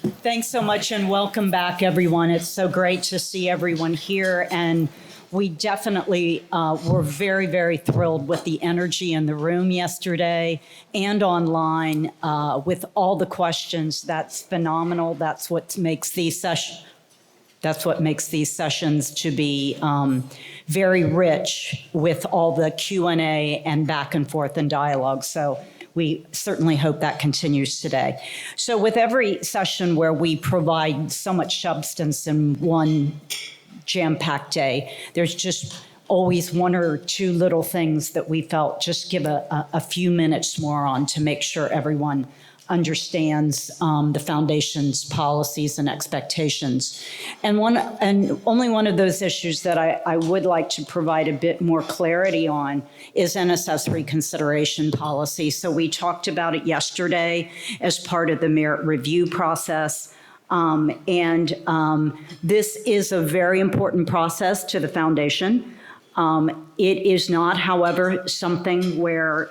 Thanks so much and welcome back, everyone. It's so great to see everyone here. And we definitely were very, very thrilled with the energy in the room yesterday and online with all the questions. That's phenomenal. That's what makes these sessions. That's what makes these sessions to be very rich with all the Q&A and back and forth and dialogue. So we certainly hope that continues today. So with every session where we provide so much substance in one jam-packed day, there's just always one or two little things that we felt just give a few minutes more on to make sure everyone understands the foundation's policies and expectations. And only one of those issues that I would like to provide a bit more clarity on is NSF's reconsideration policy. So we talked about it yesterday as part of the merit review process. This is a very important process to the foundation. It is not, however, something where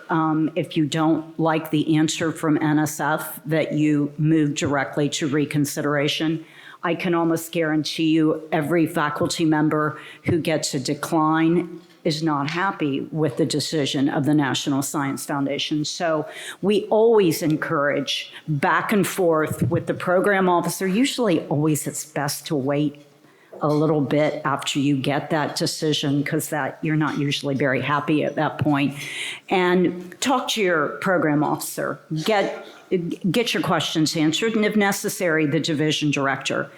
if you don't like the answer from NSF that you move directly to reconsideration. I can almost guarantee you every faculty member who gets a decline is not happy with the decision of the National Science Foundation. So we always encourage back and forth with the program officer. Usually always it's best to wait a little bit after you get that decision because that you're not usually very happy at that point. And talk to your program officer. Get your questions answered, and if necessary, the division director.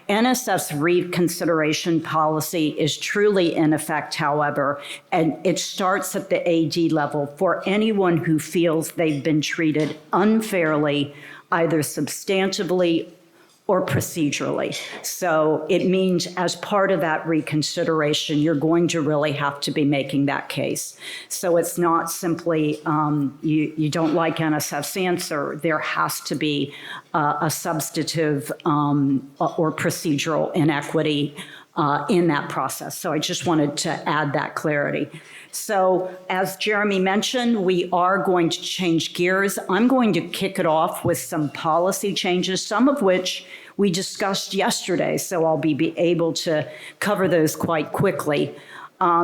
NSF's reconsideration policy is truly in effect, however, and it starts at the AD level for anyone who feels they've been treated unfairly, either substantively or procedurally. So it means as part of that reconsideration, you're going to really have to be making that case. So it's not simply you don't like NSF's answer. There has to be a substantive or procedural inequity in that process. So I just wanted to add that clarity. So as Jeremy mentioned, we are going to change gears. I'm going to kick it off with some policy changes, some of which we discussed yesterday, so I'll be able to cover those quite quickly. A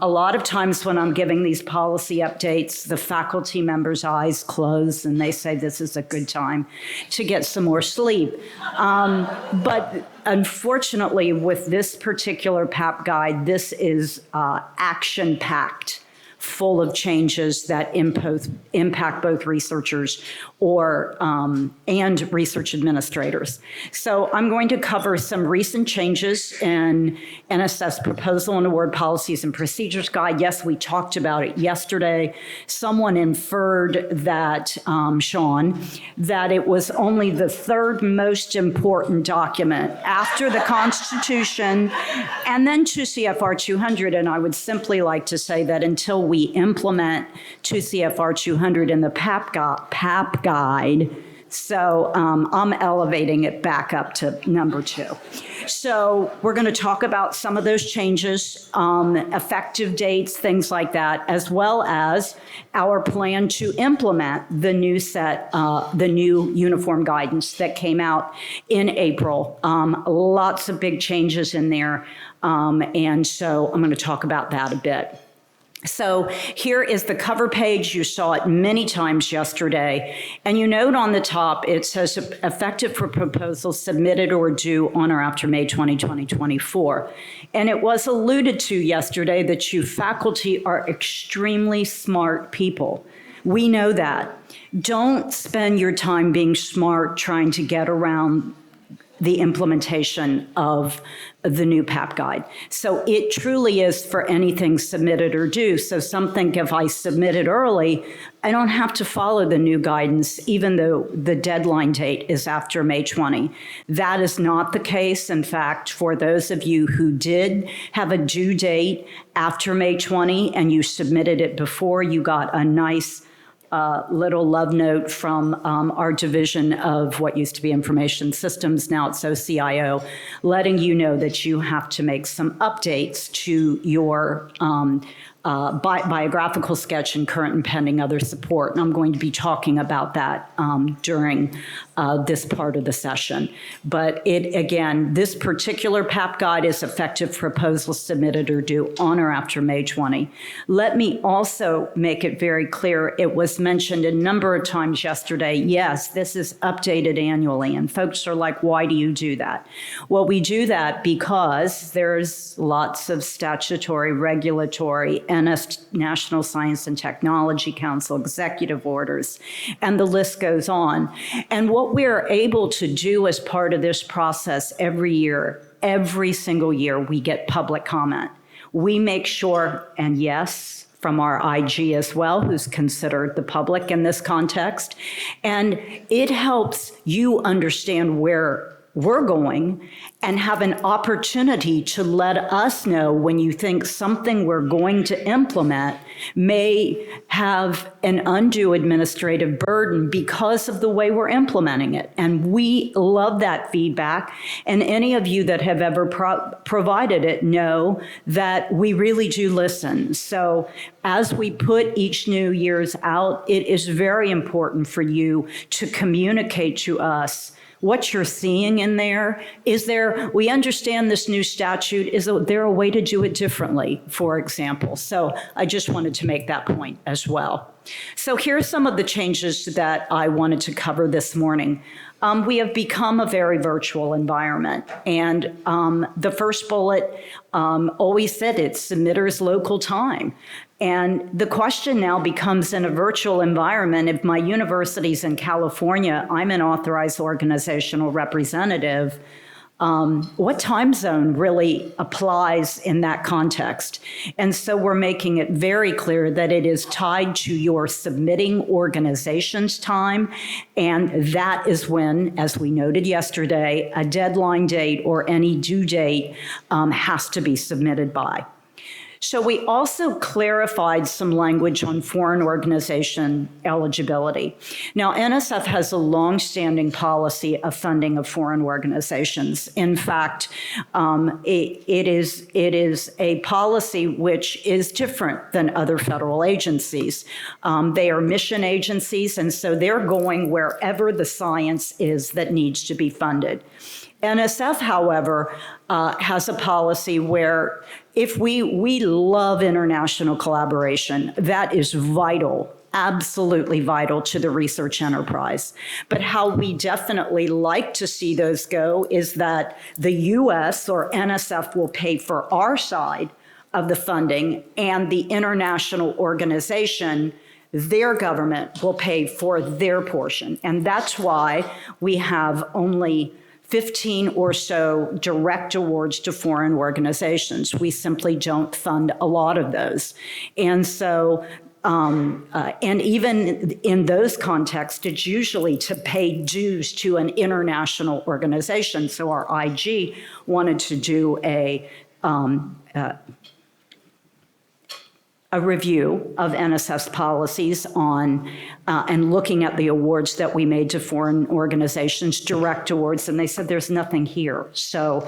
lot of times when I'm giving these policy updates, the faculty members' eyes close and they say this is a good time to get some more sleep. But unfortunately, with this particular PAP guide, this is action-packed, full of changes that impact both researchers and research administrators. So I'm going to cover some recent changes in NSF's proposal and award policies and procedures guide. Yes, we talked about it yesterday. Someone inferred that, Sean, that it was only the third most important document after the Constitution and then 2 CFR 200. And I would simply like to say that until we implement 2 CFR 200 in the PAP guide, so I'm elevating it back up to number 2. So we're going to talk about some of those changes, effective dates, things like that, as well as our plan to implement the new the new uniform guidance that came out in April. Lots of big changes in there, and so I'm going to talk about that a bit. So here is the cover page. You saw it many times yesterday. And you note on the top, it says effective for proposals submitted or due on or after May 20, 2024. And it was alluded to yesterday that you faculty are extremely smart people. We know that. Don't spend your time being smart trying to get around the implementation of the new PAP guide. So it truly is for anything submitted or due. So something, if I submit it early, I don't have to follow the new guidance, even though the deadline date is after May 20. That is not the case. In fact, for those of you who did have a due date after May 20 and you submitted it before, you got a nice little love note from our division of what used to be Information Systems, now it's OCIO, letting you know that you have to make some updates to your biographical sketch and current and pending other support. And I'm going to be talking about that during this part of the session. But again, this particular PAP guide is effective for proposals submitted or due on or after May 20. Let me also make it very clear, it was mentioned a number of times yesterday, yes, this is updated annually. And folks are like, why do you do that? Well, we do that because there's lots of statutory, regulatory, National Science and Technology Council executive orders, and the list goes on. And what we're able to do as part of this process every year, every single year, we get public comment. We make sure, and yes, from our IG as well, who's considered the public in this context, and it helps you understand where we're going and have an opportunity to let us know when you think something we're going to implement may have an undue administrative burden because of the way we're implementing it. And we love that feedback. And any of you that have ever provided it know that we really do listen. So as we put each new year's out, it is very important for you to communicate to us what you're seeing in there. We understand this new statute, is there a way to do it differently, for example? So I just wanted to make that point as well. So here are some of the changes that I wanted to cover this morning. We have become a very virtual environment, and the first bullet always said it's submitter's local time. And the question now becomes, in a virtual environment, if my university's in California, I'm an authorized organizational representative, what time zone really applies in that context? And so we're making it very clear that it is tied to your submitting organization's time. And that is when, as we noted yesterday, a deadline date or any due date has to be submitted by. So we also clarified some language on foreign organization eligibility. Now, NSF has a longstanding policy of funding of foreign organizations. In fact, it is a policy which is different than other federal agencies. They are mission agencies, and so they're going wherever the science is that needs to be funded. NSF, however, has a policy where if we love international collaboration, that is vital, absolutely vital to the research enterprise. But how we definitely like to see those go is that the US or NSF will pay for our side of the funding, and the international organization, their government, will pay for their portion. And that's why we have only 15 or so direct awards to foreign organizations. We simply don't fund a lot of those. And so, and even in those contexts, it's usually to pay dues to an international organization. So our IG wanted to do a review of NSF's policies on and looking at the awards that we made to foreign organizations, direct awards, and they said there's nothing here. So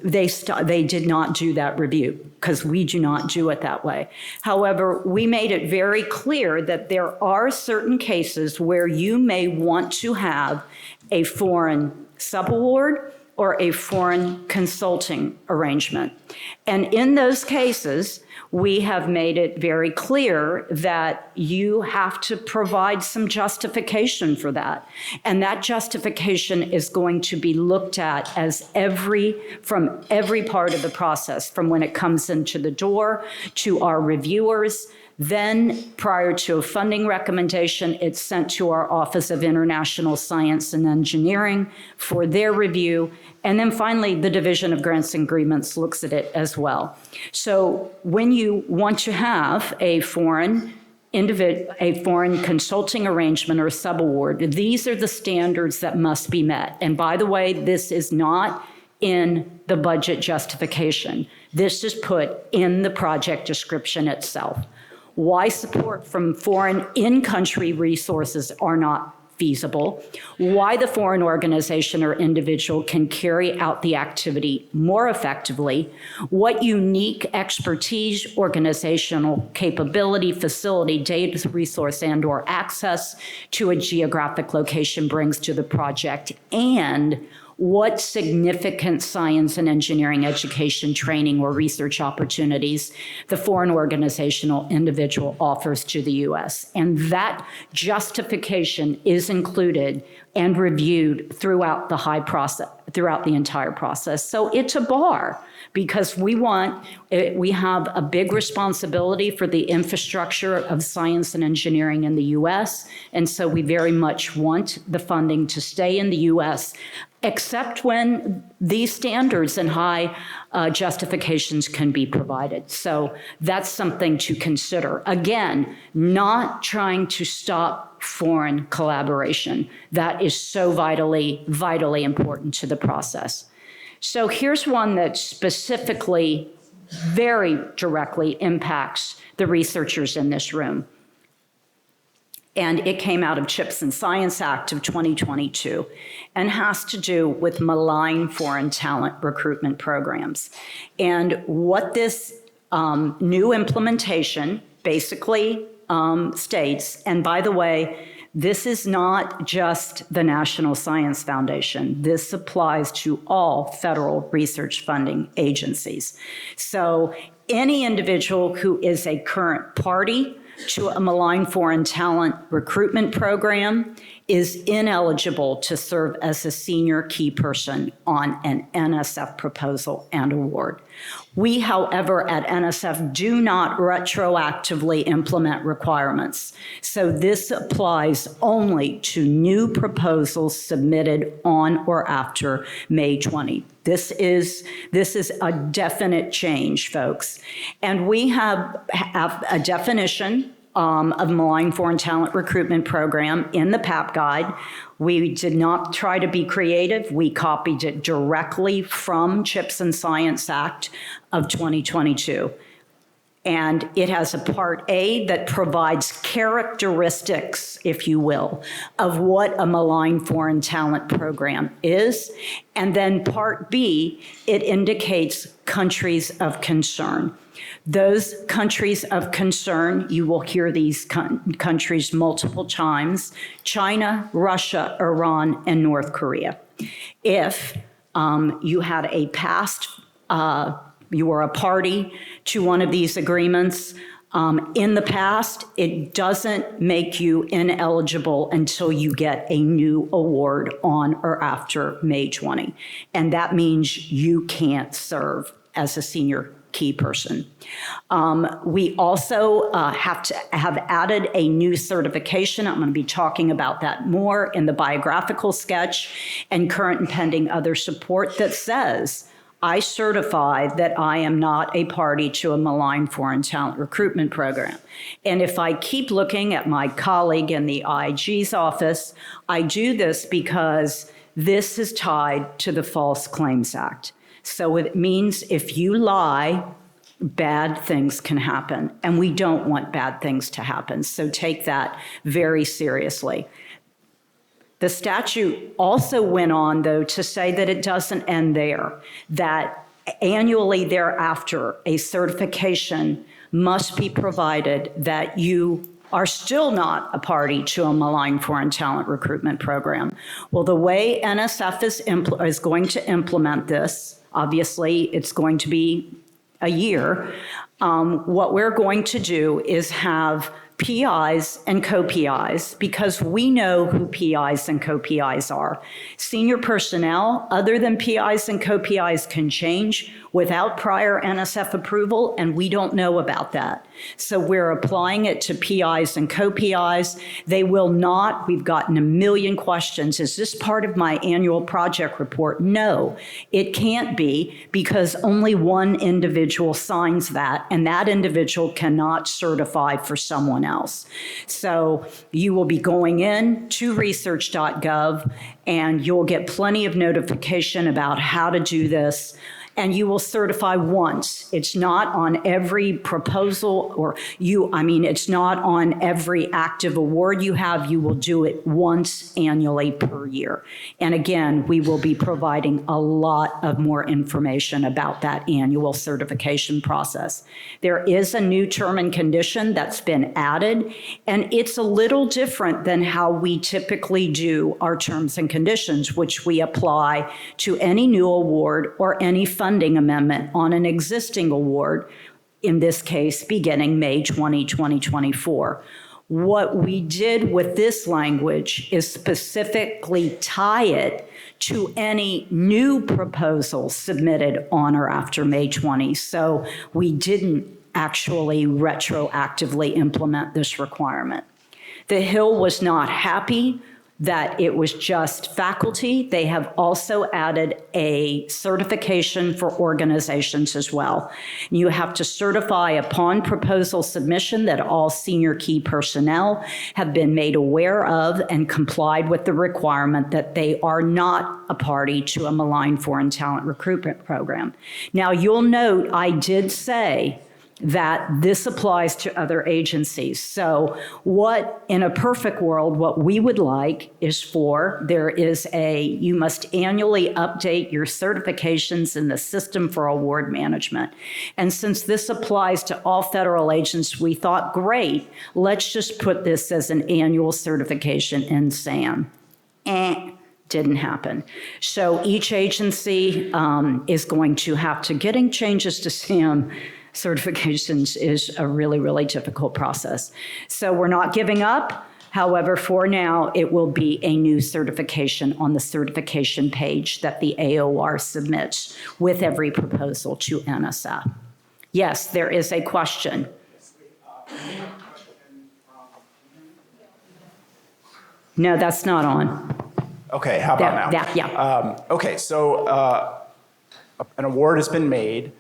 they did not do that review because we do not do it that way. However, we made it very clear that there are certain cases where you may want to have a foreign subaward or a foreign consulting arrangement. And in those cases, we have made it very clear that you have to provide some justification for that. And that justification is going to be looked at as from every part of the process, from when it comes into the door to our reviewers. Then, prior to a funding recommendation, it's sent to our Office of International Science and Engineering for their review. And then finally, the Division of Grants and Agreements looks at it as well. So when you want to have a foreign consulting arrangement or subaward, these are the standards that must be met. And by the way, this is not in the budget justification. This is put in the project description itself. Why support from foreign in-country resources are not feasible, why the foreign organization or individual can carry out the activity more effectively, what unique expertise, organizational capability, facility, data resource, and/or access to a geographic location brings to the project, and what significant science and engineering education, training, or research opportunities the foreign organizational individual offers to the U.S. And that justification is included and reviewed throughout the entire process. So it's a bar, because we have a big responsibility for the infrastructure of science and engineering in the U.S. And so we very much want the funding to stay in the U.S., except when these standards and high justifications can be provided. So that's something to consider. Again, not trying to stop foreign collaboration. That is so vitally, vitally important to the process. So here's one that specifically, very directly impacts the researchers in this room. And it came out of CHIPS and Science Act of 2022 and has to do with malign foreign talent recruitment programs. And what this new implementation basically states, and by the way, this is not just the National Science Foundation. This applies to all federal research funding agencies. So any individual who is a current party to a malign foreign talent recruitment program is ineligible to serve as a senior key person on an NSF proposal and award. We, however, at NSF do not retroactively implement requirements. So this applies only to new proposals submitted on or after May 20. This is a definite change, folks. And we have a definition of malign foreign talent recruitment program in the PAP guide. We did not try to be creative. We copied it directly from CHIPS and Science Act of 2022. And it has a Part A that provides characteristics, if you will, of what a malign foreign talent program is. And then Part B, it indicates countries of concern. Those countries of concern, you will hear these countries multiple times: China, Russia, Iran, and North Korea. If you had a past, you were a party to one of these agreements in the past, it doesn't make you ineligible until you get a new award on or after May 20. And that means you can't serve as a senior key person. We also have added a new certification. I'm going to be talking about that more in the biographical sketch, and current and pending other support that says, I certify that I am not a party to a malign foreign talent recruitment program. And if I keep looking at my colleague in the IG's office, I do this because this is tied to the False Claims Act. So it means if you lie, bad things can happen, and we don't want bad things to happen. So take that very seriously. The statute also went on, though, to say that it doesn't end there, that annually thereafter, a certification must be provided that you are still not a party to a malign foreign talent recruitment program. Well, the way NSF is going to implement this, obviously it's going to be a year, what we're going to do is have PIs and co-PIs, because we know who PIs and co-PIs are. Senior personnel, other than PIs and co-PIs, can change without prior NSF approval, and we don't know about that. So we're applying it to PIs and co-PIs. They will not, we've gotten a million questions, is this part of my annual project report? No, it can't be, because only one individual signs that, and that individual cannot certify for someone else. So you will be going in to research.gov, and you'll get plenty of notification about how to do this. And you will certify once. It's not on every proposal it's not on every active award you have. You will do it once annually per year. And again, we will be providing a lot of more information about that annual certification process. There is a new term and condition that's been added, and it's a little different than how we typically do our terms and conditions, which we apply to any new award or any funding amendment on an existing award, in this case, beginning May 20, 2024. What we did with this language is specifically tie it to any new proposals submitted on or after May 20. So we didn't actually retroactively implement this requirement. The Hill was not happy that it was just faculty. They have also added a certification for organizations as well. You have to certify upon proposal submission that all senior key personnel have been made aware of and complied with the requirement that they are not a party to a malign foreign talent recruitment program. Now, you'll note I did say that this applies to other agencies. So in a perfect world, what we would like is you must annually update your certifications in the system for award management. And since this applies to all federal agents, we thought, great, let's just put this as an annual certification in SAM. Didn't happen. So each agency is going to have to, getting changes to SAM certifications is a really, really difficult process. So we're not giving up. However, for now, it will be a new certification on the certification page that the AOR submits with every proposal to NSF. Yes, there is a question. No, that's not on. Okay, how about now? Yeah. Okay, so an award has been made,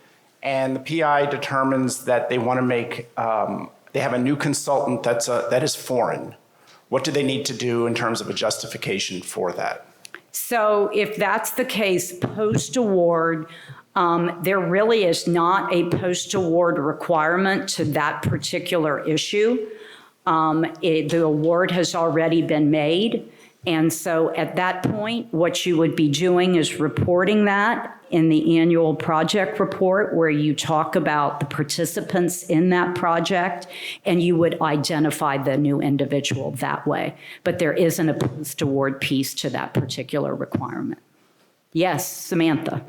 and the PI determines that they want to make, they have a new consultant that is foreign. What do they need to do in terms of a justification for that? So if that's the case, post-award, there really is not a post-award requirement to that particular issue. The award has already been made. And so at that point, what you would be doing is reporting that in the annual project report where you talk about the participants in that project, and you would identify the new individual that way. But there isn't a post-award piece to that particular requirement. Yes, Samantha.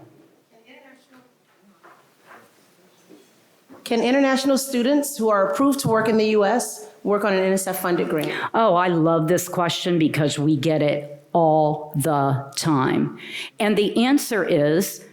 Can international students who are approved to work in the U.S. work on an NSF-funded grant? Oh, I love this question because we get it all the time. And the answer is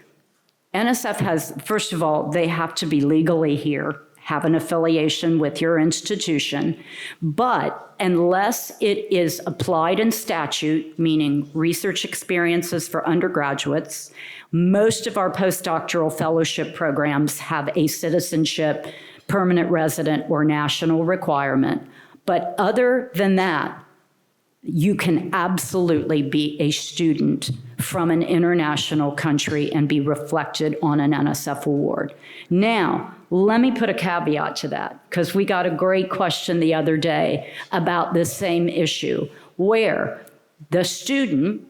NSF has, first of all, they have to be legally here, have an affiliation with your institution, but unless it is applied in statute, meaning research experiences for undergraduates, most of our postdoctoral fellowship programs have a citizenship, permanent resident, or national requirement. But other than that, you can absolutely be a student from an international country and be reflected on an NSF award. Now, let me put a caveat to that, because we got a great question the other day about this same issue, where the student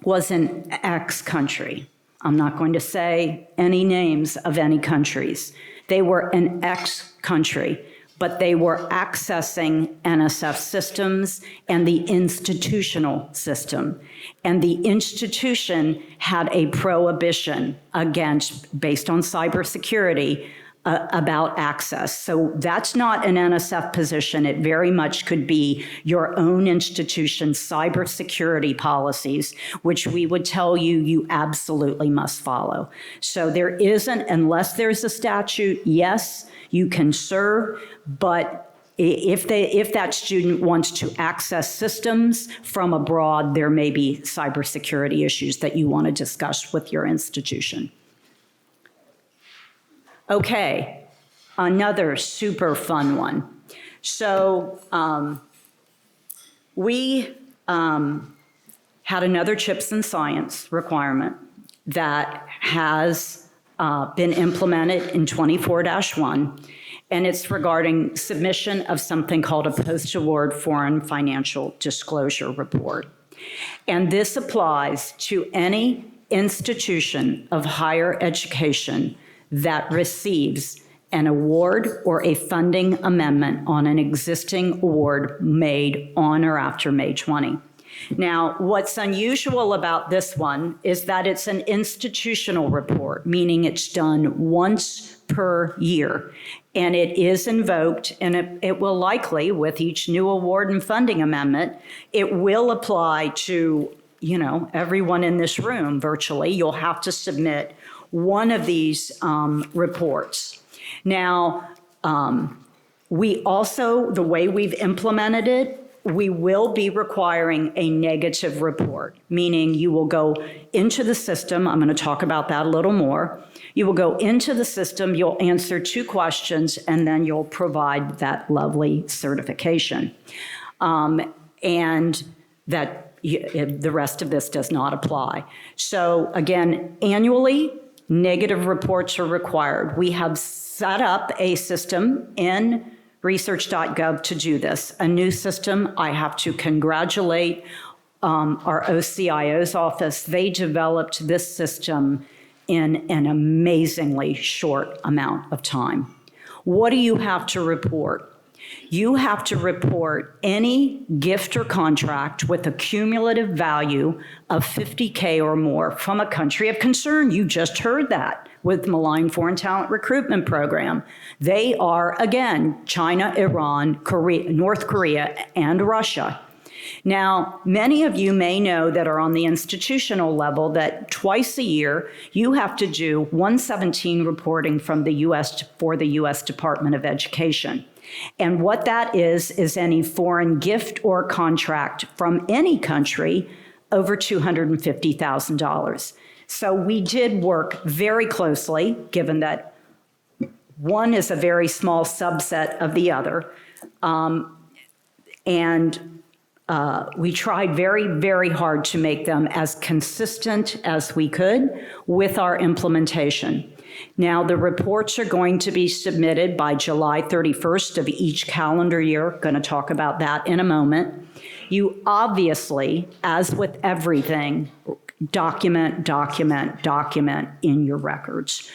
was in X country. I'm not going to say any names of any countries. They were in X country, but they were accessing NSF systems and the institutional system. And the institution had a prohibition based on cybersecurity, about access. So that's not an NSF position. It very much could be your own institution's cybersecurity policies, which we would tell you absolutely must follow. So there isn't, unless there's a statute, yes, you can serve, but if that student wants to access systems from abroad, there may be cybersecurity issues that you want to discuss with your institution. Okay, another super fun one. So we had another CHIPS and Science requirement, that has been implemented in 24-1, and it's regarding submission of something called a post-award foreign financial disclosure report. And this applies to any institution of higher education that receives an award or a funding amendment on an existing award made on or after May 20. Now, what's unusual about this one is that it's an institutional report, meaning it's done once per year. And it is invoked, and it will likely, with each new award and funding amendment, it will apply to, everyone in this room virtually. You'll have to submit one of these reports. Now, we also, the way we've implemented it, we will be requiring a negative report, meaning you will go into the system. I'm going to talk about that a little more. You will go into the system, you'll answer 2 questions, and then you'll provide that lovely certification. And that the rest of this does not apply. So again, annually, negative reports are required. We have set up a system in research.gov to do this. A new system. I have to congratulate our OCIO's office. They developed this system in an amazingly short amount of time. What do you have to report? You have to report any gift or contract with a cumulative value of $50K or more from a country of concern. You just heard that with Malign Foreign Talent Recruitment Program. They are, again, China, Iran, Korea, North Korea, and Russia. Now, many of you may know that are on the institutional level that twice a year you have to do 117 reporting from the U.S. for the U.S. Department of Education. And what that is any foreign gift or contract from any country over $250,000. So we did work very closely, given that one is a very small subset of the other. We tried very, very hard to make them as consistent as we could with our implementation. Now, the reports are going to be submitted by July 31st of each calendar year. Going to talk about that in a moment. You obviously, as with everything, document in your records.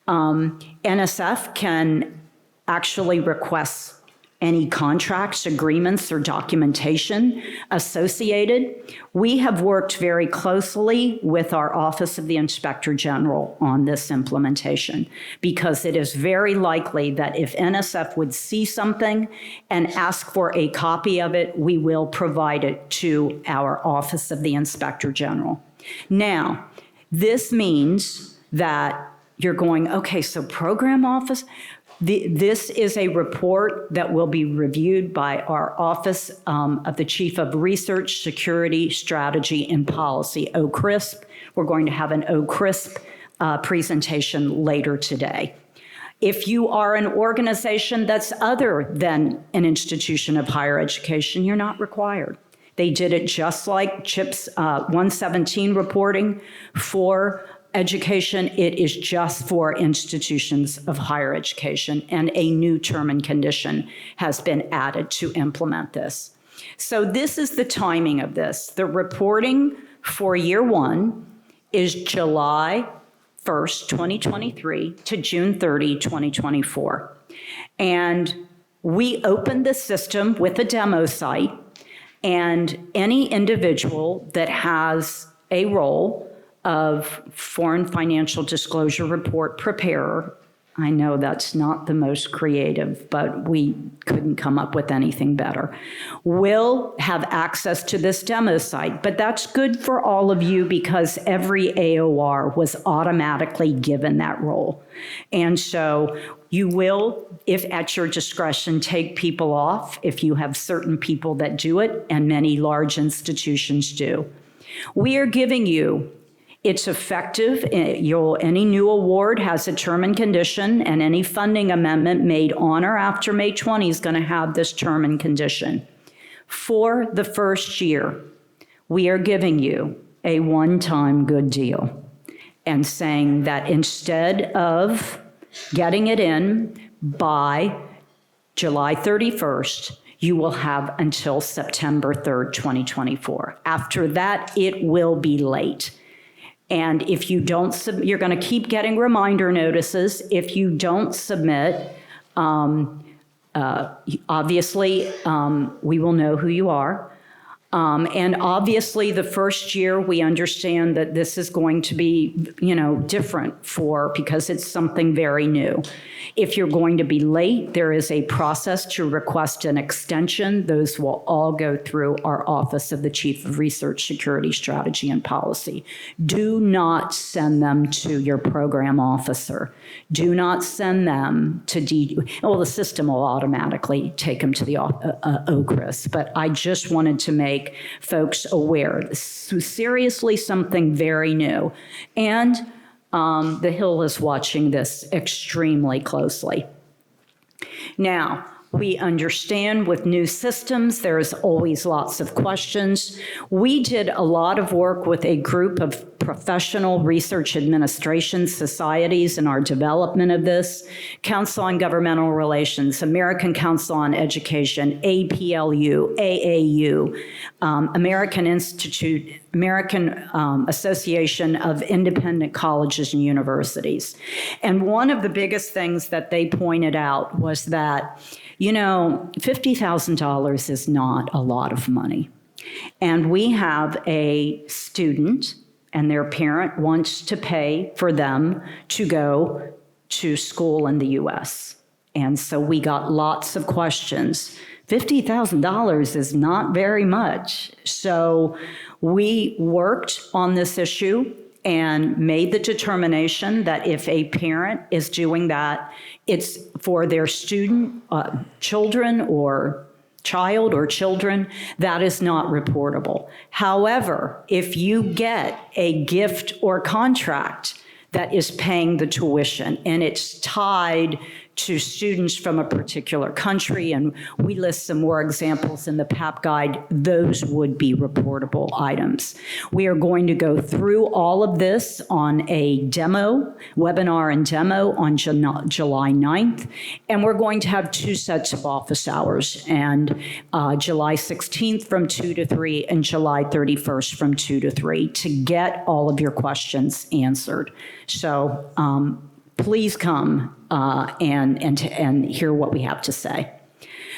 NSF can actually request any contracts, agreements, or documentation associated. We have worked very closely with our Office of the Inspector General on this implementation because it is very likely that if NSF would see something and ask for a copy of it, we will provide it to our Office of the Inspector General. Now, this means that you're going, okay, so program office, this is a report that will be reviewed by our Office of the Chief of Research, Security, Strategy, and Policy, OCRISP. We're going to have an OCRISP presentation later today. If you are an organization that's other than an institution of higher education, you're not required. They did it just like CHIPS 117 reporting for education. It is just for institutions of higher education, and a new term and condition has been added to implement this. So this is the timing of this. The reporting for year 1 is July 1st, 2023 to June 30, 2024. And we opened the system with a demo site, and any individual that has a role of foreign financial disclosure report preparer, I know that's not the most creative, but we couldn't come up with anything better, will have access to this demo site. But that's good for all of you because every AOR was automatically given that role. And so you will, if at your discretion, take people off if you have certain people that do it, and many large institutions do. We are giving you, it's effective. Any new award has a term and condition, and any funding amendment made on or after May 20 is going to have this term and condition. For the first year, we are giving you a one-time good deal. and saying that instead of getting it in by July 31st, you will have until September 3rd, 2024. After that, it will be late. And if you don't submit, you're going to keep getting reminder notices. If you don't submit, obviously, we will know who you are. And obviously, the first year, we understand that this is going to be, different because it's something very new. If you're going to be late, there is a process to request an extension. Those will all go through our Office of the Chief of Research, Security, Strategy, and Policy. Do not send them to your program officer. Do not send them to the system will automatically take them to the OCRIS. But I just wanted to make folks aware. This is seriously something very new. And the Hill is watching this extremely closely. Now, we understand with new systems, there's always lots of questions. We did a lot of work with a group of professional research administration societies in our development of this. Council on Governmental Relations, American Council on Education, APLU, AAU, American Association of Independent Colleges and Universities. And one of the biggest things that they pointed out was that, $50,000 is not a lot of money. And we have a student and their parent wants to pay for them to go to school in the U.S. And so we got lots of questions. $50,000 is not very much. So we worked on this issue and made the determination that if a parent is doing that, it's for their student, children or child or children, that is not reportable. However, if you get a gift or contract that is paying the tuition and it's tied to students from a particular country, and we list some more examples in the PAP guide, those would be reportable items. We are going to go through all of this on a webinar and demo on July 9th, and we're going to have 2 sets of office hours, and July 16th from 2 to 3 and July 31st from 2 to 3 to get all of your questions answered. So please come and hear what we have to say.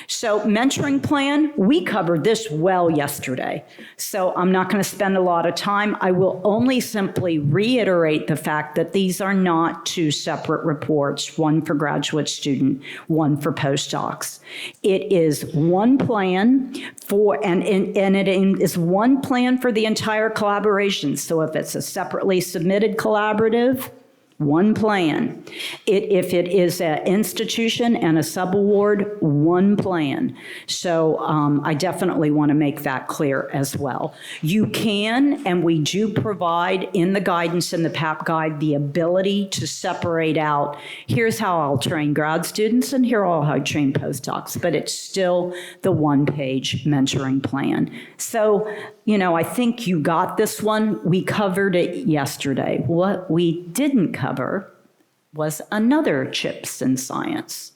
So mentoring plan, we covered this well yesterday. So I'm not going to spend a lot of time. I will only simply reiterate the fact that these are not 2 separate reports, one for graduate student, one for postdocs. It is one plan and it is one plan for the entire collaboration. So if it's a separately submitted collaborative, one plan. If it is an institution and a subaward, one plan. So I definitely want to make that clear as well. You can, and we do provide in the guidance in the PAP guide, the ability to separate out, here's how I'll train grad students and here how I train postdocs, but it's still the one-page mentoring plan. So, I think you got this one. We covered it yesterday. What we didn't cover was another CHIPS in science.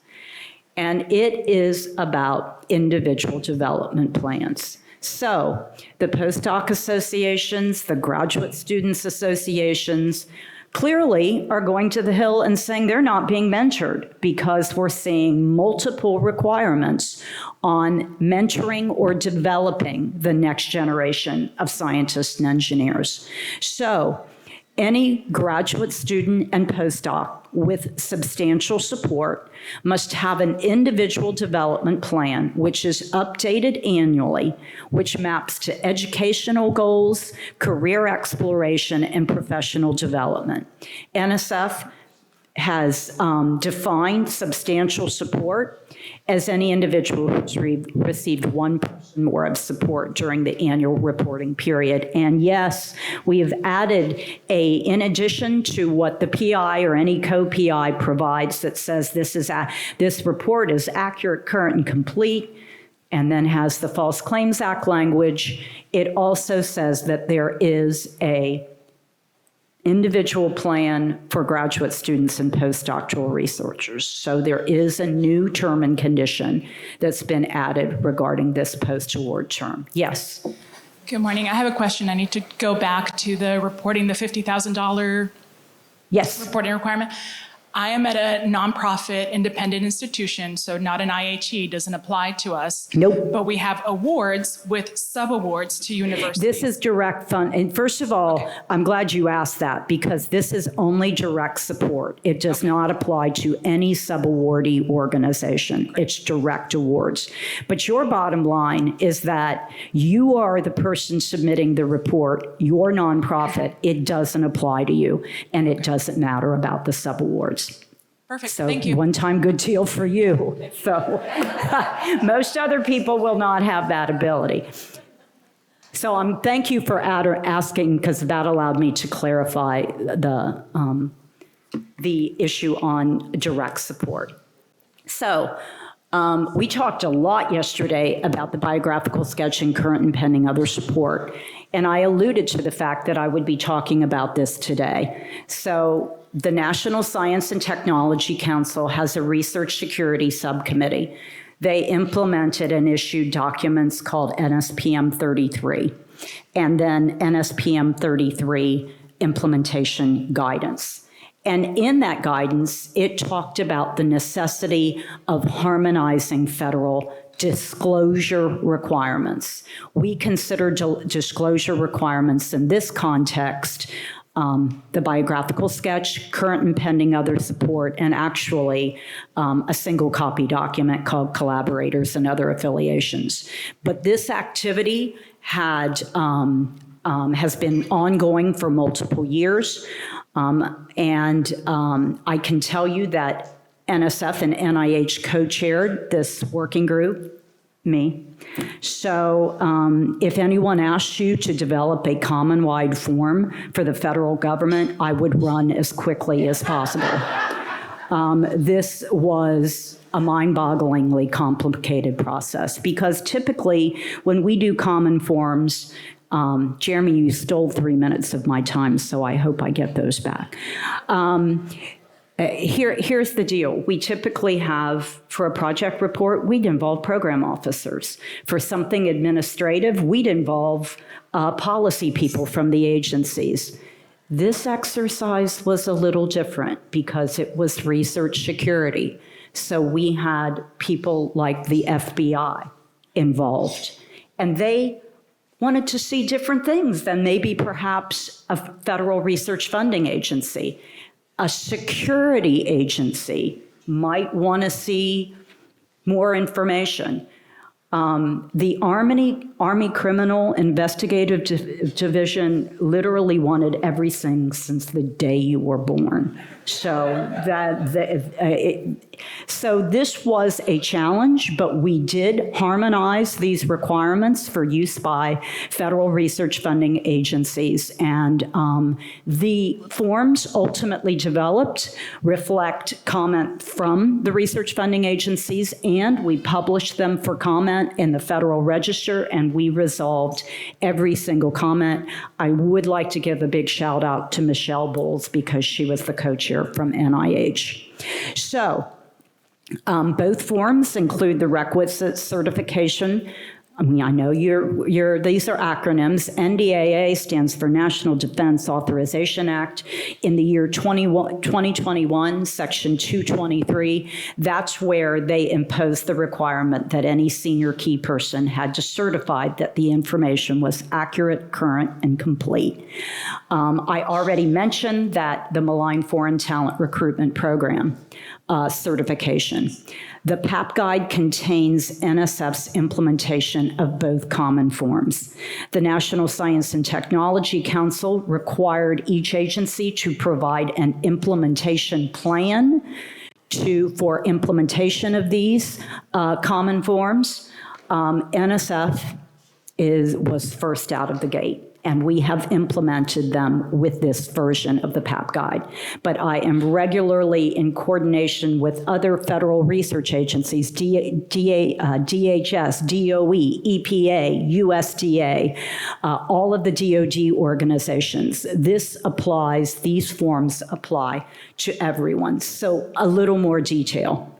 And it is about individual development plans. So the postdoc associations, the graduate students associations, clearly are going to the Hill and saying they're not being mentored because we're seeing multiple requirements on mentoring or developing the next generation of scientists and engineers. So any graduate student and postdoc with substantial support must have an individual development plan, which is updated annually, which maps to educational goals, career exploration, and professional development. NSF has defined substantial support as any individual who's received 1% more of support during the annual reporting period. And yes, we have added in addition to what the PI or any co-PI provides that says this report is accurate, current, and complete, and then has the False Claims Act language, it also says that there is individual plan for graduate students and postdoctoral researchers. So there is a new term and condition that's been added regarding this post-award term. Yes. Good morning. I have a question. I need to go back to the reporting, the $50,000 Yes. reporting requirement. I am at a nonprofit independent institution, so not an IHE, doesn't apply to us. Nope. But we have awards with sub-awards to universities. This is direct fund. And first of all, I'm glad you asked that because this is only direct support. It does not apply to any sub-awardee organization. It's direct awards. But your bottom line is that you are the person submitting the report, your nonprofit. It doesn't apply to you, and it doesn't matter about the sub-awards. Perfect. So Thank you. one-time good deal for you. So most other people will not have that ability. So thank you for asking, because that allowed me to clarify the issue on direct support. So we talked a lot yesterday about the biographical sketch and current and pending other support. And I alluded to the fact that I would be talking about this today. So the National Science and Technology Council has a research security subcommittee. They implemented and issued documents called NSPM 33, and then NSPM 33 implementation guidance. And in that guidance, it talked about the necessity of harmonizing federal disclosure requirements. We consider disclosure requirements in this context the biographical sketch, current and pending other support, and actually a single copy document called collaborators and other affiliations. But this activity has been ongoing for multiple years. And I can tell you that NSF and NIH co-chaired this working group, me. So if anyone asks you to develop a common-wide form for the federal government, I would run as quickly as possible. This was a mind-bogglingly complicated process because typically when we do common forms, Jeremy, you stole 3 minutes of my time, so I hope I get those back. Here's the deal. We typically have, for a project report, we'd involve program officers. For something administrative, we'd involve policy people from the agencies. This exercise was a little different because it was research security. So we had people like the FBI involved, and they wanted to see different things than maybe perhaps a federal research funding agency. A security agency might want to see more information. The Army Criminal Investigative Division literally wanted everything since the day you were born. So so this was a challenge, but we did harmonize these requirements for use by federal research funding agencies. And the forms ultimately developed reflect comment from the research funding agencies, and we published them for comment in the Federal Register, and we resolved every single comment. I would like to give a big shout out to Michelle Bowles because she was the co-chair from NIH. So both forms include the requisite certification. I mean, I know these are acronyms. NDAA stands for National Defense Authorization Act. In the year 2021, Section 223, that's where they imposed the requirement that any senior key person had to certify that the information was accurate, current, and complete. I already mentioned that the Malign Foreign Talent Recruitment Program certification. The PAP guide contains NSF's implementation of both common forms. The National Science and Technology Council required each agency to provide an implementation plan for implementation of these common forms. NSF was first out of the gate. and we have implemented them with this version of the PAP guide. But I am regularly in coordination with other federal research agencies, DHS, DOE, EPA, USDA, all of the DoD organizations. These forms apply to everyone. So a little more detail.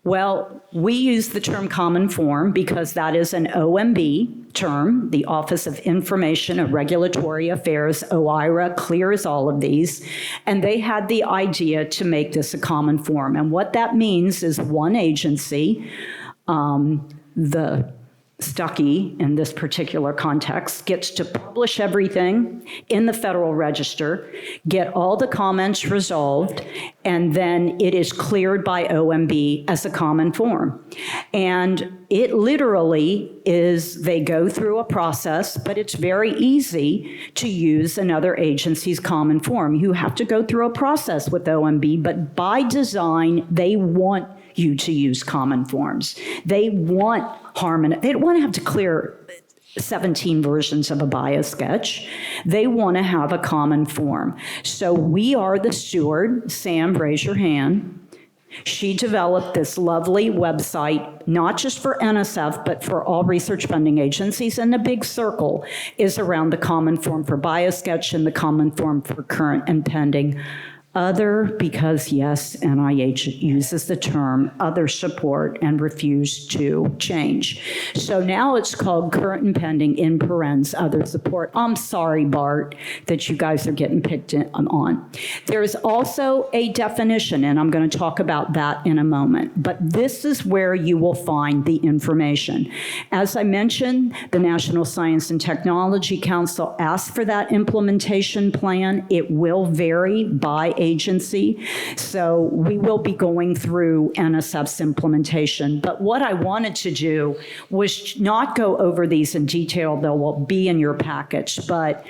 Well, we use the term common form because that is an OMB term. The Office of Information and Regulatory Affairs, OIRA, clears all of these. And they had the idea to make this a common form. And what that means is one agency, the Stuckey in this particular context, gets to publish everything in the Federal Register, get all the comments resolved, and then it is cleared by OMB as a common form. And it literally is, they go through a process, but it's very easy to use another agency's common form. You have to go through a process with OMB, but by design, they want you to use common forms. They want harmony. They don't want to have to clear 17 versions of a bio sketch. They want to have a common form. So we are the steward. Sam, raise your hand. She developed this lovely website, not just for NSF, but for all research funding agencies. And the big circle is around the common form for BioSketch and the common form for current and pending. Other, because yes, NIH uses the term other support and refused to change. So now it's called current and pending in parens other support. I'm sorry, Bart, that you guys are getting picked on. There is also a definition, and I'm going to talk about that in a moment, but this is where you will find the information. As I mentioned, the National Science and Technology Council asked for that implementation plan. It will vary by agency. So we will be going through NSF's implementation. But what I wanted to do was not go over these in detail, they will be in your package, but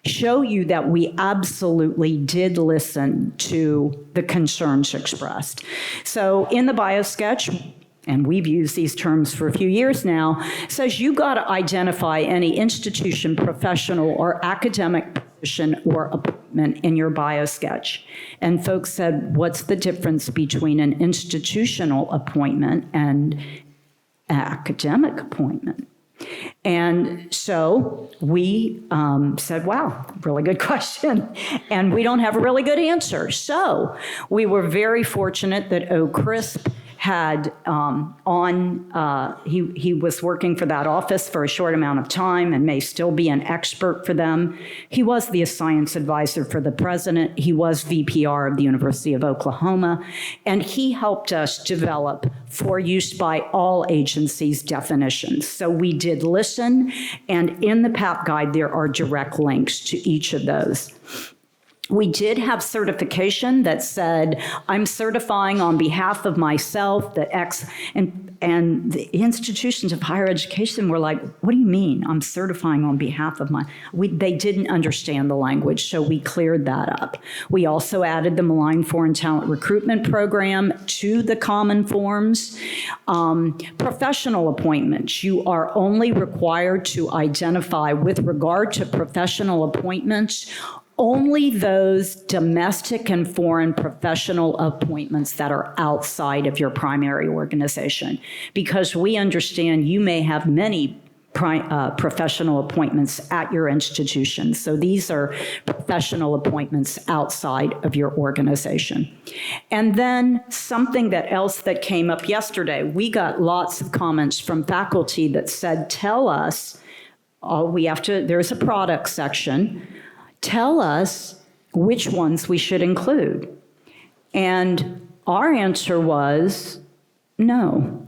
show you that we absolutely did listen to the concerns expressed. So in the BioSketch, and we've used these terms for a few years now, says you got to identify any institution, professional, or academic position or appointment in your BioSketch. And folks said, what's the difference between an institutional appointment and an academic appointment? And so we said, wow, really good question. And we don't have a really good answer. So we were very fortunate that Crisp had he was working for that office for a short amount of time and may still be an expert for them. He was the science advisor for the president. He was VPR of the University of Oklahoma. And he helped us develop for use by all agencies definitions. So we did listen, and in the PAP guide, there are direct links to each of those. We did have certification that said, I'm certifying on behalf of myself that X, and the institutions of higher education were like, what do you mean? I'm certifying on behalf of they didn't understand the language, so we cleared that up. We also added the Malign Foreign Talent Recruitment Program to the common forms. Professional appointments, you are only required to identify with regard to professional appointments only those domestic and foreign professional appointments that are outside of your primary organization, because we understand you may have many professional appointments at your institution. So these are professional appointments outside of your organization. And then something else that came up yesterday, we got lots of comments from faculty that said, tell us, there's a product section, tell us which ones we should include. And our answer was no.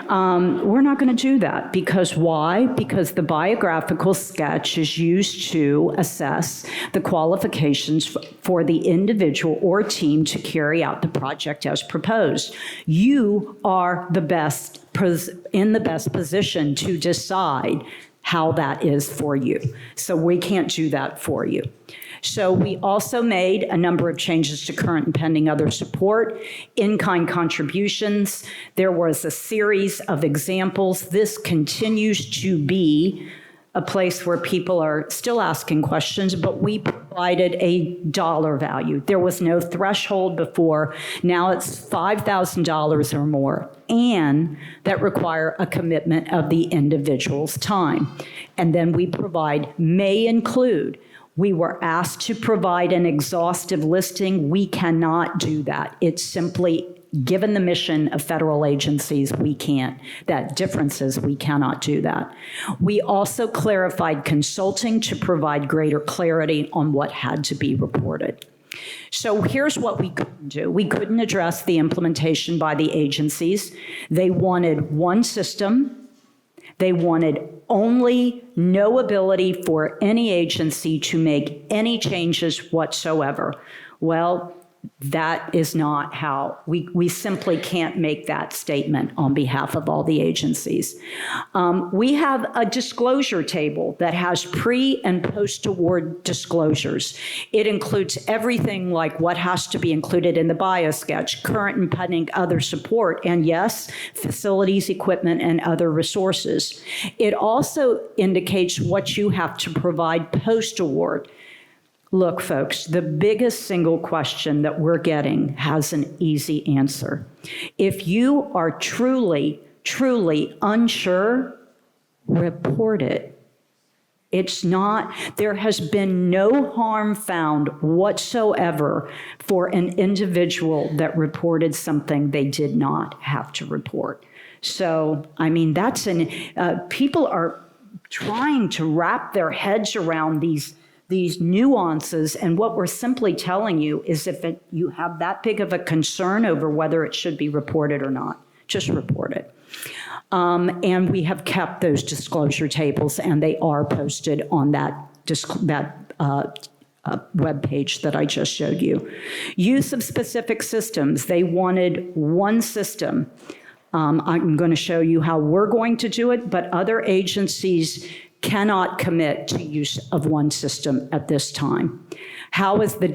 We're not going to do that. Because why? Because the biographical sketch is used to assess the qualifications for the individual or team to carry out the project as proposed. You are in the best position to decide how that is for you. So we can't do that for you. So we also made a number of changes to current and pending other support, in-kind contributions. There was a series of examples. This continues to be a place where people are still asking questions, but we provided a dollar value. There was no threshold before. Now it's $5,000 or more, and that require a commitment of the individual's time. And then we provide may include. We were asked to provide an exhaustive listing. We cannot do that. It's simply, given the mission of federal agencies, we can't. That difference is we cannot do that. We also clarified consulting to provide greater clarity on what had to be reported. So here's what we couldn't do. We couldn't address the implementation by the agencies. They wanted one system. They wanted only no ability for any agency to make any changes whatsoever. Well, that is not how, we simply can't make that statement on behalf of all the agencies. We have a disclosure table that has pre and post-award disclosures. It includes everything like what has to be included in the bio sketch, current and pending other support, and yes, facilities, equipment, and other resources. It also indicates what you have to provide post-award. Look, folks, the biggest single question that we're getting has an easy answer. If you are truly, truly unsure, report it. It's not, there has been no harm found whatsoever for an individual that reported something they did not have to report. So, I mean, people are trying to wrap their heads around these nuances, and what we're simply telling you is if you have that big of a concern over whether it should be reported or not, just report it. And we have kept those disclosure tables, and they are posted on that web page that I just showed you. Use of specific systems. They wanted one system. I'm going to show you how we're going to do it, but other agencies cannot commit to use of one system at this time. How are the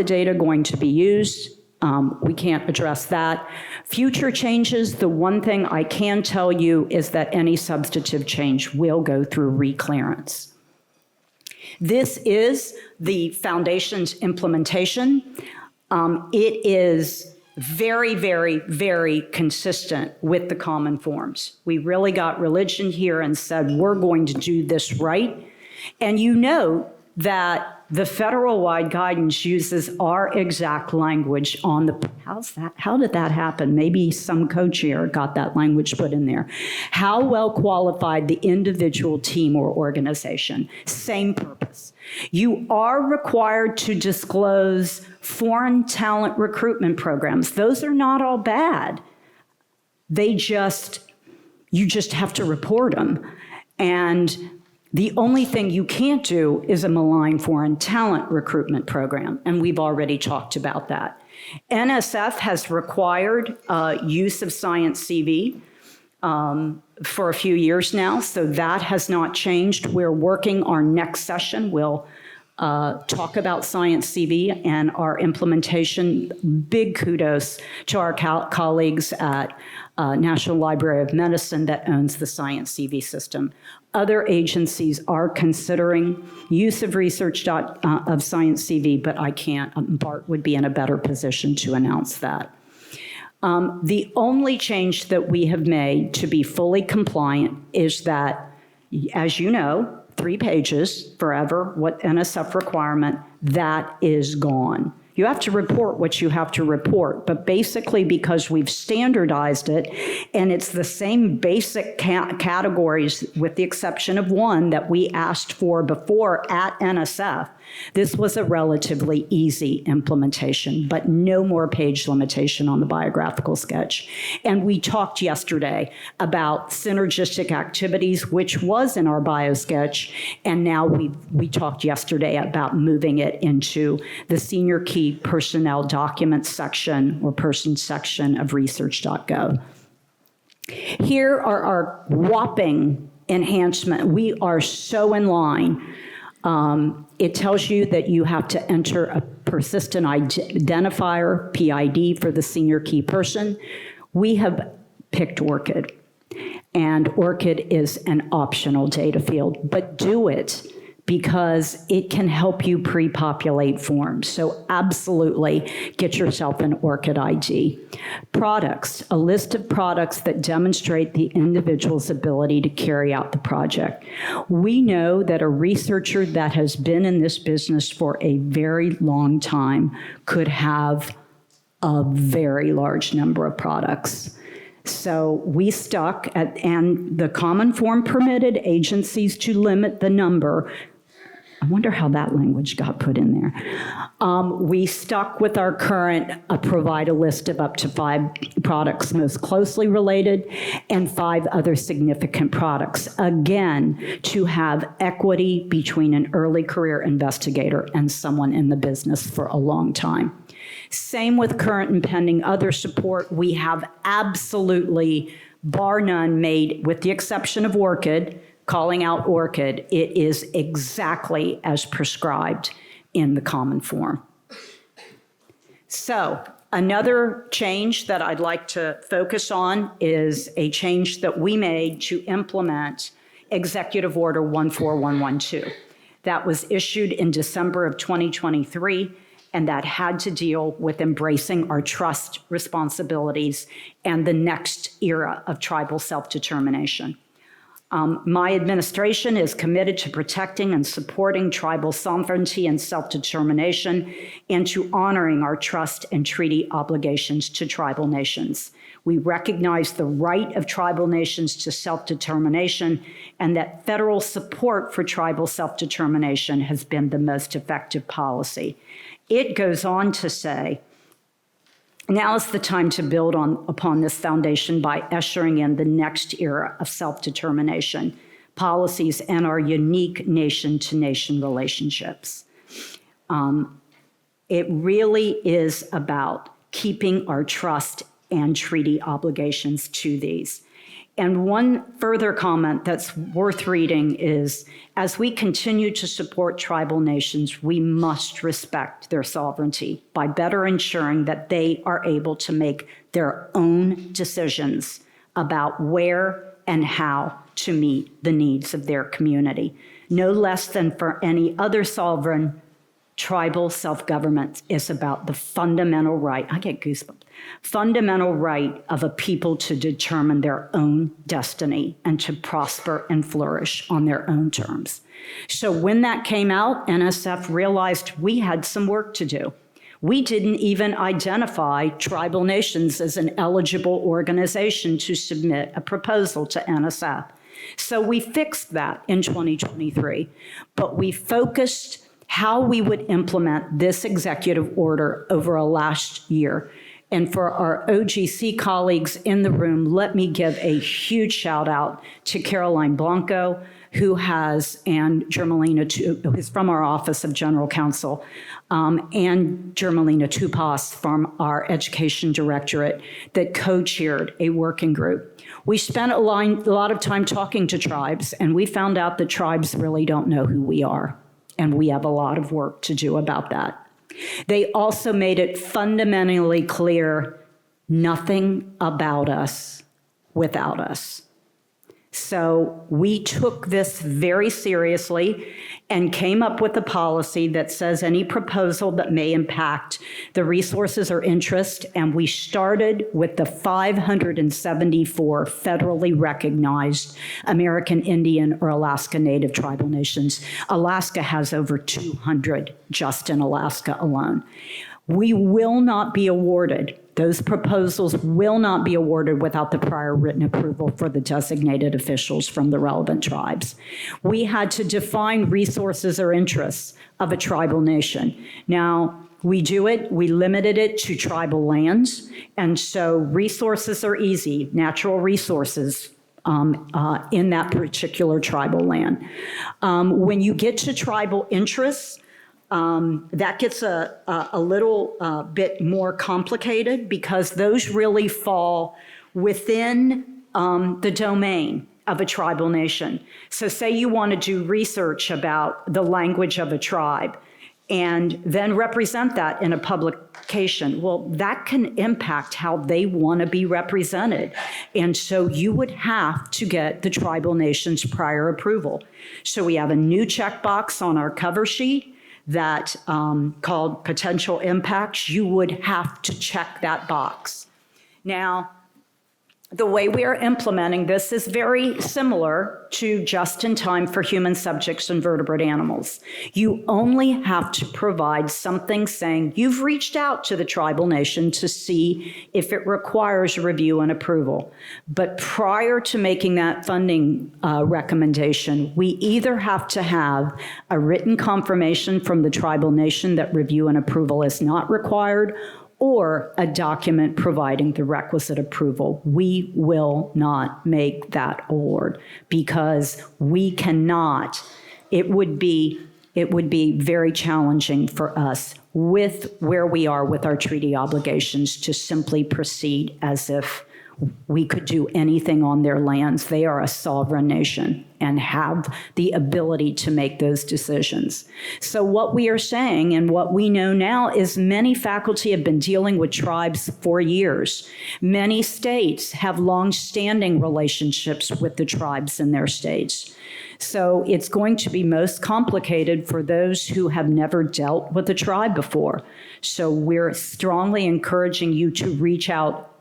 data going to be used? We can't address that. Future changes, the one thing I can tell you is that any substantive change will go through reclearance. This is the foundation's implementation. It is very, very, very consistent with the common forms. We really got religion here and said, we're going to do this right. And you know that the federal-wide guidance uses our exact language on the, how did that happen? Maybe some co-chair got that language put in there. How well qualified the individual team or organization, same purpose. You are required to disclose foreign talent recruitment programs. Those are not all bad. You just have to report them. And the only thing you can't do is a malign foreign talent recruitment program, and we've already talked about that. NSF has required use of Science CV for a few years now, so that has not changed. We're working, our next session will talk about Science CV and our implementation. Big kudos to our colleagues at National Library of Medicine that owns the Science CV system. Other agencies are considering use of research of Science CV, but I can't. Bart would be in a better position to announce that. The only change that we have made to be fully compliant is that, as you know, 3 pages forever, what NSF requirement, that is gone. You have to report what you have to report, but basically because we've standardized it and it's the same basic categories with the exception of one that we asked for before at NSF, this was a relatively easy implementation, but no more page limitation on the biographical sketch. And we talked yesterday about synergistic activities, which was in our bio sketch, and now we talked yesterday about moving it into the senior key personnel documents section or person section of research.gov. Here are our whopping enhancement. We are so in line. It tells you that you have to enter a persistent identifier, PID, for the senior key person. We have picked ORCID. and ORCID is an optional data field, but do it because it can help you pre-populate forms. So absolutely get yourself an ORCID ID. Products, a list of products that demonstrate the individual's ability to carry out the project. We know that a researcher that has been in this business for a very long time could have a very large number of products. So we stuck at, and the common form permitted agencies to limit the number. I wonder how that language got put in there. We stuck with our current, provide a list of up to 5 products most closely related and 5 other significant products. Again, to have equity between an early career investigator and someone in the business for a long time. Same with current and pending other support. We have absolutely, bar none, made, with the exception of ORCID, calling out ORCID, it is exactly as prescribed in the common form. So another change that I'd like to focus on is a change that we made to implement Executive Order 14112. That was issued in December of 2023, and that had to deal with embracing our trust responsibilities and the next era of tribal self-determination. My administration is committed to protecting and supporting tribal sovereignty and self-determination and to honoring our trust and treaty obligations to tribal nations. We recognize the right of tribal nations to self-determination and that federal support for tribal self-determination has been the most effective policy. It goes on to say, now is the time to build upon this foundation by ushering in the next era of self-determination, policies, and our unique nation-to-nation relationships. It really is about keeping our trust and treaty obligations to these. And one further comment that's worth reading is, as we continue to support tribal nations, we must respect their sovereignty by better ensuring that they are able to make their own decisions about where and how to meet the needs of their community. No less than for any other sovereign, tribal self-government is about the fundamental right, I get goosebumps, fundamental right of a people to determine their own destiny and to prosper and flourish on their own terms. So when that came out, NSF realized we had some work to do. We didn't even identify tribal nations as an eligible organization to submit a proposal to NSF. So we fixed that in 2023, but we focused how we would implement this executive order over a last year. And for our OGC colleagues in the room, let me give a huge shout out to Caroline Blanco, who has, and Germelina, who's from our Office of General Counsel, and Germelina Tupas from our Education Directorate that co-chaired a working group. We spent a lot of time talking to tribes, and we found out that tribes really don't know who we are. And we have a lot of work to do about that. They also made it fundamentally clear, nothing about us without us. So we took this very seriously and came up with a policy that says any proposal that may impact the resources or interest, and we started with the 574 federally recognized American Indian or Alaska Native tribal nations. Alaska has over 200 just in Alaska alone. We will not be awarded, those proposals will not be awarded without the prior written approval for the designated officials from the relevant tribes. We had to define resources or interests of a tribal nation. Now, we limited it to tribal lands, and so resources are easy, natural resources in that particular tribal land. When you get to tribal interests, that gets a little bit more complicated because those really fall within the domain of a tribal nation. So say you want to do research about the language of a tribe, and then represent that in a publication. Well, that can impact how they want to be represented. And so you would have to get the tribal nation's prior approval. So we have a new checkbox on our cover sheet that called potential impacts. You would have to check that box. Now, the way we are implementing this is very similar to just in time for human subjects and vertebrate animals. You only have to provide something saying you've reached out to the tribal nation to see if it requires review and approval. But prior to making that funding recommendation, we either have to have a written confirmation from the tribal nation that review and approval is not required, or a document providing the requisite approval. We will not make that award because we cannot. It would be very challenging for us with where we are with our treaty obligations to simply proceed as if we could do anything on their lands. They are a sovereign nation and have the ability to make those decisions. So what we are saying and what we know now is many faculty have been dealing with tribes for years. Many states have long-standing relationships with the tribes in their states. So it's going to be most complicated for those who have never dealt with a tribe before. So we're strongly encouraging you to reach out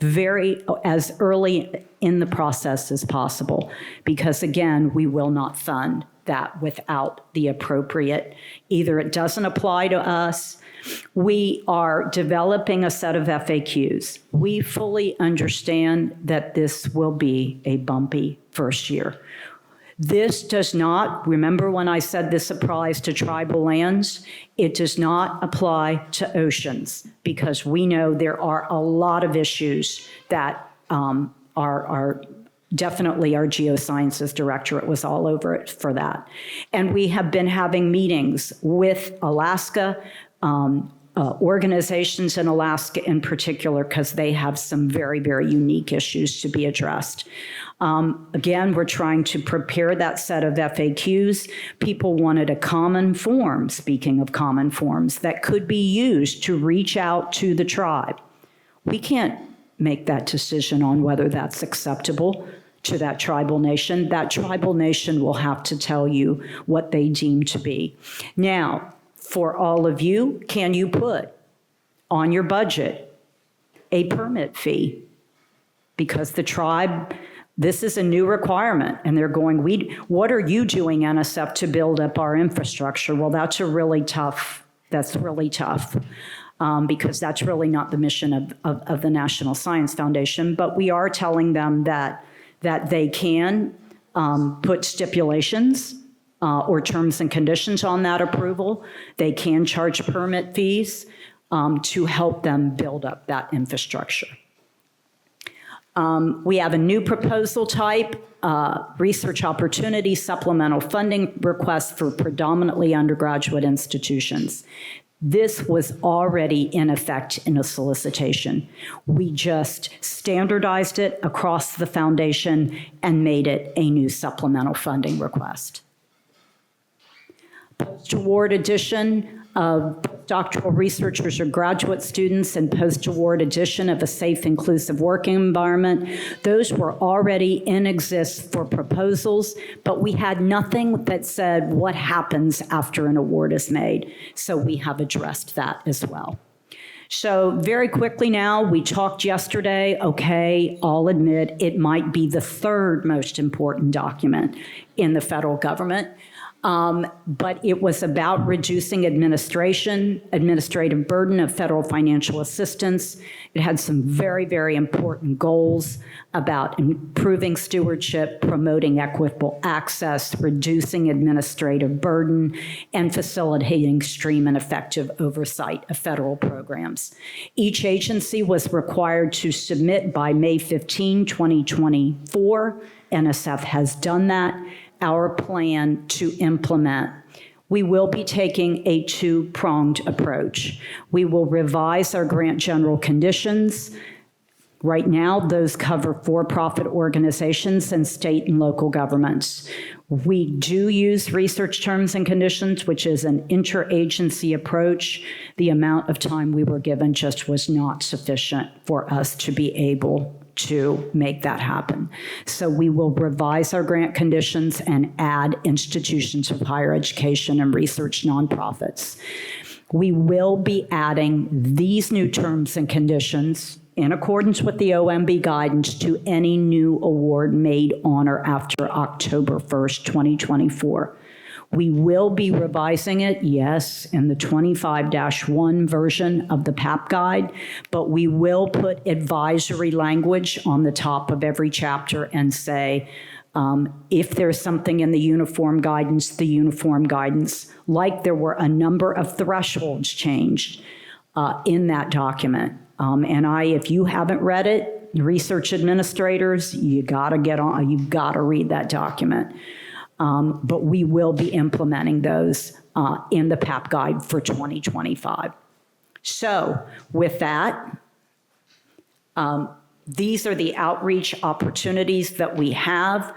as early in the process as possible, because again, we will not fund that without the appropriate. Either it doesn't apply to us. We are developing a set of FAQs. We fully understand that this will be a bumpy first year. This does not, remember when I said this applies to tribal lands? It does not apply to oceans, because we know there are a lot of issues that are definitely our geosciences directorate was all over it for that. And we have been having meetings with Alaska, organizations in Alaska in particular, because they have some very, very unique issues to be addressed. Again, we're trying to prepare that set of FAQs. People wanted a common form, speaking of common forms, that could be used to reach out to the tribe. We can't make that decision on whether that's acceptable to that tribal nation. That tribal nation will have to tell you what they deem to be. Now, for all of you, can you put on your budget a permit fee? Because the tribe, this is a new requirement, and they're going, what are you doing, NSF, to build up our infrastructure? Well, that's really tough, because that's really not the mission of the National Science Foundation. But we are telling them that they can put stipulations or terms and conditions on that approval. They can charge permit fees to help them build up that infrastructure. We have a new proposal type, research opportunity supplemental funding request for predominantly undergraduate institutions. This was already in effect in a solicitation. We just standardized it across the foundation and made it a new supplemental funding request. Post-award addition of doctoral researchers or graduate students and post-award addition of a safe, inclusive working environment. Those were already in exist for proposals, but we had nothing that said what happens after an award is made. So we have addressed that as well. So very quickly now, we talked yesterday, okay, I'll admit it might be the third most important document in the federal government. But it was about reducing administrative burden of federal financial assistance. It had some very, very important goals about improving stewardship, promoting equitable access, reducing administrative burden, and facilitating stream and effective oversight of federal programs. Each agency was required to submit by May 15, 2024. NSF has done that. Our plan to implement. We will be taking a two-pronged approach. We will revise our grant general conditions. Right now, those cover for-profit organizations and state and local governments. We do use research terms and conditions, which is an interagency approach. The amount of time we were given just was not sufficient for us to be able to make that happen. So we will revise our grant conditions and add institutions of higher education and research nonprofits. We will be adding these new terms and conditions in accordance with the OMB guidance to any new award made on or after October 1st, 2024. We will be revising it, yes, in the 25-1 version of the PAP guide, but we will put advisory language on the top of every chapter and say, if there's something in the uniform guidance, like there were a number of thresholds changed in that document. If you haven't read it, research administrators, you gotta read that document. But we will be implementing those in the PAP guide for 2025. So with that, these are the outreach opportunities that we have.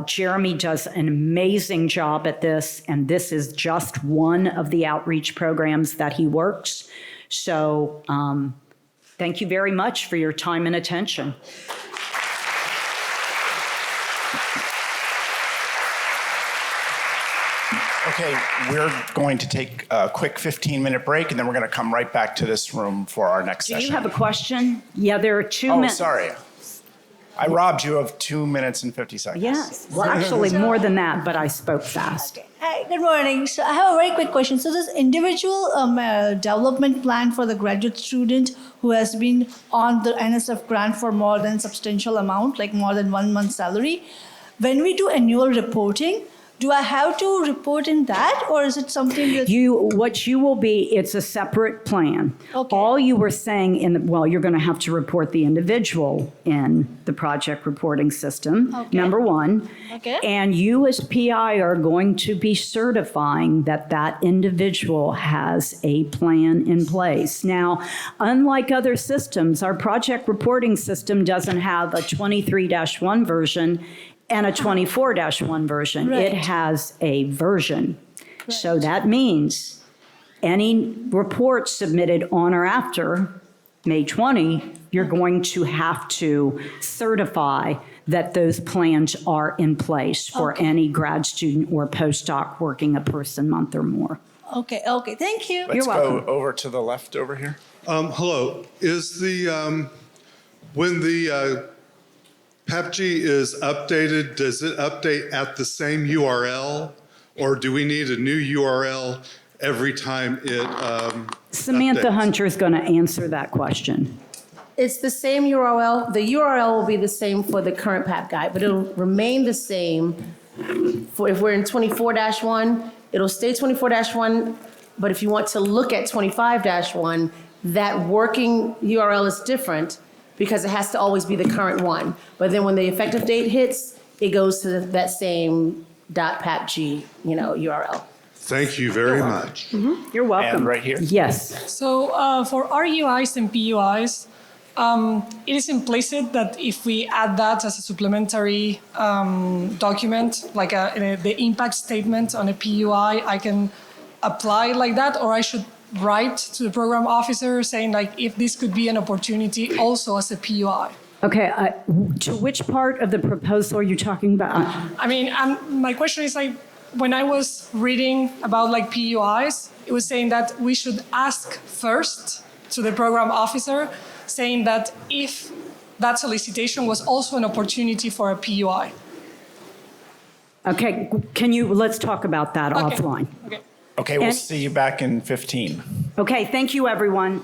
Jeremy does an amazing job at this, and this is just one of the outreach programs that he works. So thank you very much for your time and attention. Okay, we're going to take a quick 15-minute break, and then we're going to come right back to this room for our next session. Do you have a question? Yeah, there are 2 Oh, minutes. sorry. I robbed you of 2 minutes and 50 seconds. Yes, well, actually more than that, but I spoke fast. Hi, good morning. So I have a very quick question. So this individual development plan for the graduate student who has been on the NSF grant for more than substantial amount, like more than 1 month's salary, when we do annual reporting, do I have to report in that, or is it something that... What you will be, it's a separate plan. Okay. All you were saying you're going to have to report the individual in the project reporting system, Okay. number one. Okay. And you as PI are going to be certifying that that individual has a plan in place. Now, unlike other systems, our project reporting system doesn't have a 23-1 version and a 24-1 version. Right. It has a version. So that means any report submitted on or after May 20, you're going to have to certify that those plans are in place for any grad student or postdoc working a person month or more. Okay, thank you. Let's go over to the left over here. Hello. Is the when the PAPPG is updated, does it update at the same URL, or do we need a new URL every time it Samantha updates? Hunter is going to answer that question. It's the same URL. The URL will be the same for the current PAP guide, but it'll remain the same for if we're in 24-1, it'll stay 24-1, but if you want to look at 25-1, that working URL is different because it has to always be the current one. But then when the effective date hits, it goes to that same .papg, URL. Thank you very much. You're welcome. And right here. Yes. So for RUIs and PUIs, it is implicit that if we add that as a supplementary document, like the impact statement on a PUI, I can apply like that, or I should write to the program officer saying like if this could be an opportunity also as a PUI. Okay, to which part of the proposal are you talking about? I mean, my question is like, when I was reading about like PUIs, it was saying that we should ask first to the program officer, saying that if that solicitation was also an opportunity for a PUI. Okay, let's talk about that offline. Okay. Okay, we'll And- see you back in 15. Okay, thank you, everyone.